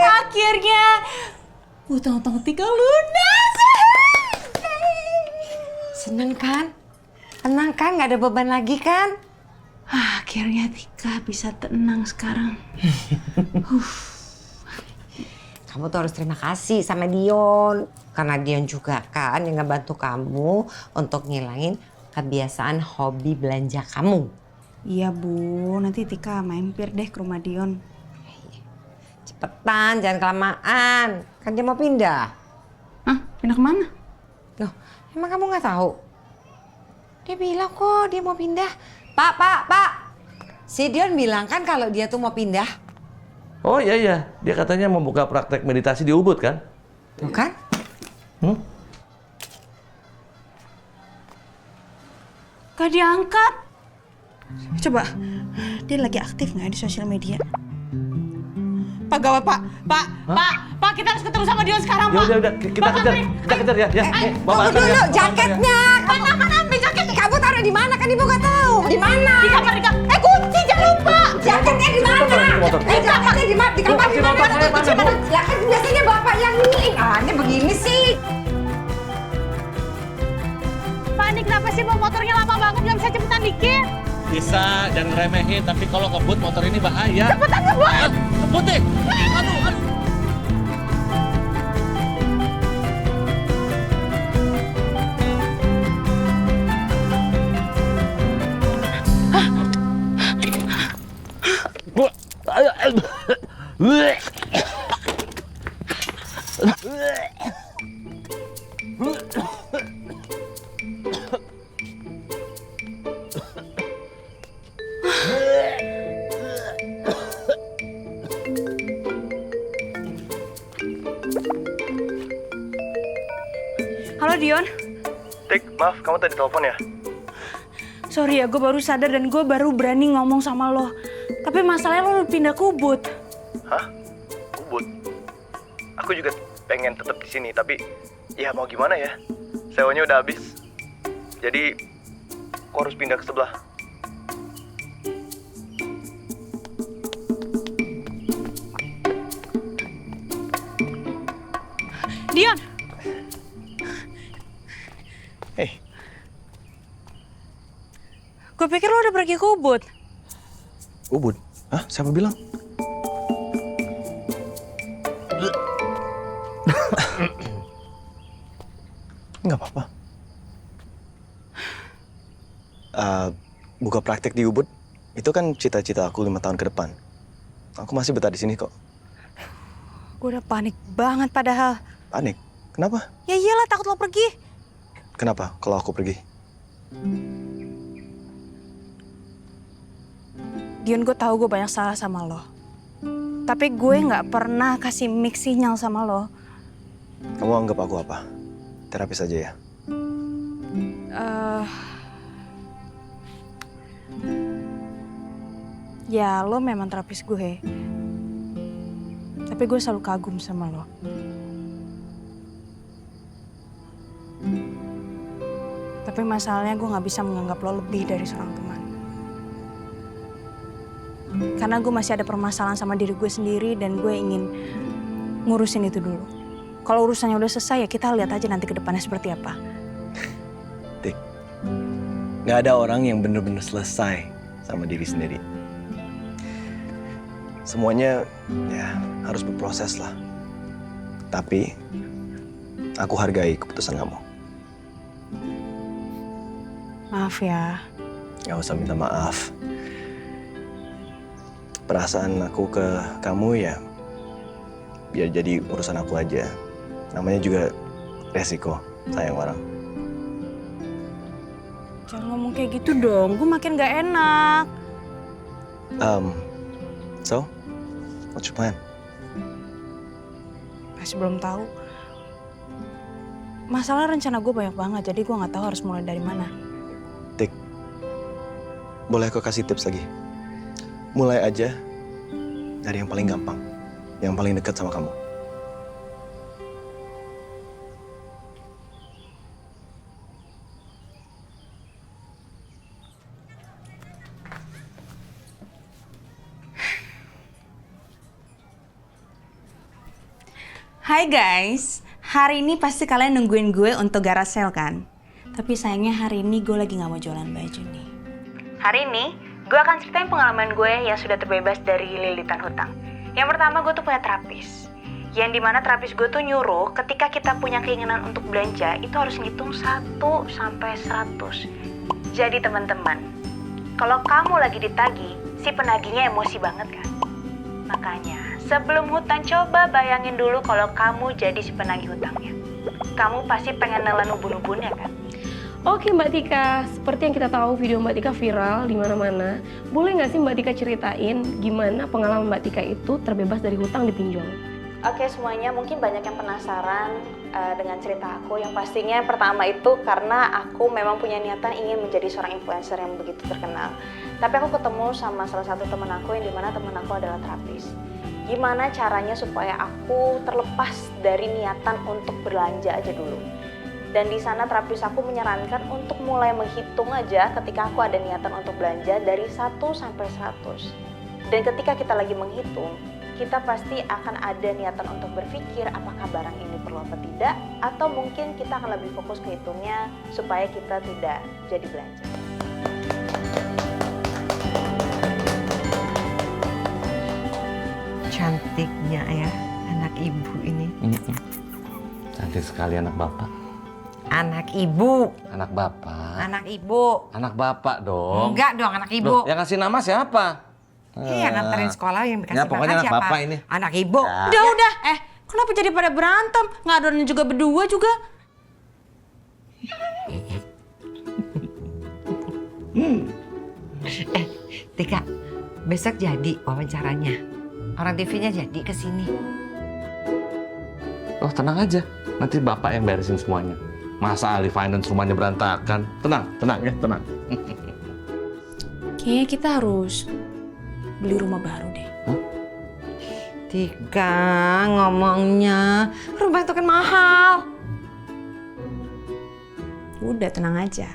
Akhirnya utang-utang Tika lunas. Seneng kan? Tenang kan? Gak ada beban lagi kan? Akhirnya Tika bisa tenang sekarang. Kamu tuh harus terima kasih sama Dion. Karena Dion juga kan yang ngebantu kamu untuk ngilangin kebiasaan hobi belanja kamu. Iya Bu, nanti Tika mampir deh ke rumah Dion. Cepetan, jangan kelamaan. Kan dia mau pindah. Hah? Pindah kemana? Loh, emang kamu nggak tahu? Dia bilang kok dia mau pindah. Pak. Si Dion bilang kan kalau dia tuh mau pindah. Oh iya, dia katanya mau buka praktek meditasi di Ubud kan? Tuh kan? Gak diangkat. Coba, dia lagi aktif nggak di sosial media? Pak gawat Pak, Pak, kita harus ketemu sama Dion sekarang Pak. Ya udah, kita kejar ya. Tunggu dulu, jaketnya. Mana ambil jaketnya? Kamu taruh di mana kan ibu nggak tahu. Di mana? Di kamar. Kunci jangan lupa. Jaketnya di mana? Jaketnya di mana? Di kamar di mana? Ya kan biasanya bapak yang ini. Ini begini sih. Pak, ini kenapa sih bawa motornya lama banget? Nggak bisa cepetan dikit? Bisa, jangan remehin. Tapi kalau ngebut motor ini bahaya. Cepetan ngebut! Ngebut deh! Aduh. Halo Dion. Tik, maaf kamu tadi telepon ya? Sorry ya, gue baru sadar dan gue baru berani ngomong sama lo. Tapi masalahnya lo pindah ke Ubud. Hah? Ubud? Aku juga pengen tetap di sini, tapi ya mau gimana ya? Sewanya udah habis. Jadi, aku harus pindah ke sebelah. Dion! Hei, Gue pikir lo udah pergi ke Ubud. Ubud? Hah? Siapa bilang? Nggak apa-apa. Buka praktek di Ubud, itu kan cita-cita aku 5 tahun ke depan. Aku masih betah di sini kok. Gue udah panik banget padahal. Panik? Kenapa? Ya iyalah, takut lo pergi. Kenapa kalau aku pergi? Dion, gue tahu gue banyak salah sama lo. Tapi gue nggak pernah kasih mix sinyal sama lo. Kamu anggap aku apa? Terapis aja ya? Ya lo memang terapis gue. Tapi gue selalu kagum sama lo. Tapi masalahnya gue nggak bisa menganggap lo lebih dari seorang teman. Karena gue masih ada permasalahan sama diri gue sendiri dan gue ingin ngurusin itu dulu. Kalau urusannya udah selesai ya kita lihat aja nanti ke depannya seperti apa. Tik, nggak ada orang yang bener-bener selesai sama diri sendiri. Semuanya ya harus berproses lah. Tapi aku hargai keputusan kamu. Maaf ya. Nggak usah minta maaf. Perasaan aku ke kamu ya biar jadi urusan aku aja. Namanya juga resiko sayang orang. Jangan ngomong kayak gitu dong, gue makin gak enak. So, what's your plan? Masih belum tahu. Masalah rencana gue banyak banget, jadi gue nggak tahu harus mulai dari mana. Tik, boleh aku kasih tips lagi? Mulai aja dari yang paling gampang, yang paling dekat sama kamu. Hai guys, hari ini pasti kalian nungguin gue untuk garage sale kan? Tapi sayangnya hari ini gue lagi gak mau jualan baju nih. Hari ini, gue akan ceritain pengalaman gue yang sudah terbebas dari lilitan hutang. Yang pertama, gue tuh punya terapis. Yang dimana terapis gue tuh nyuruh ketika kita punya keinginan untuk belanja, itu harus ngitung 1 sampai 100. Jadi teman-teman, kalau kamu lagi ditagih, si penagihnya emosi banget kan? Makanya, sebelum hutang coba bayangin dulu kalau kamu jadi si penagih hutangnya. Kamu pasti pengen nelen ubun-ubunnya kan? Oke Mbak Tika, seperti yang kita tahu video Mbak Tika viral di mana-mana. Boleh nggak sih Mbak Tika ceritain gimana pengalaman Mbak Tika itu terbebas dari hutang di pinjol? Oke semuanya, mungkin banyak yang penasaran dengan cerita aku. Yang pastinya pertama itu karena aku memang punya niatan ingin menjadi seorang influencer yang begitu terkenal. Tapi aku ketemu sama salah satu teman aku yang dimana teman aku adalah terapis. Gimana caranya supaya aku terlepas dari niatan untuk belanja aja dulu. Dan di sana terapis aku menyarankan untuk mulai menghitung aja ketika aku ada niatan untuk belanja dari 1 sampai 100. Dan ketika kita lagi menghitung, kita pasti akan ada niatan untuk berpikir apakah barang ini perlu apa tidak, atau mungkin kita akan lebih fokus ke hitungnya supaya kita tidak jadi belanja. Cantiknya ya anak ibu ini. Cantik sekali anak bapak. Anak ibu. Anak bapak. Anak ibu. Anak bapak dong. Enggak dong anak ibu. Loh, yang ngasih nama siapa? Iya nganterin sekolah yang dikasih Ya, pokoknya makan anak siapa? bapak ini. Anak ibu. Udah, kenapa jadi pada berantem? Ngadonnya juga berdua juga. Tika, besok jadi wawancaranya. Orang TV-nya jadi kesini. Oh tenang aja, nanti bapak yang beresin semuanya. Masa ahli finance rumahnya berantakan? Tenang ya, tenang. Kayaknya kita harus beli rumah baru deh. Tika, ngomongnya rumah itu kan mahal. Udah tenang aja.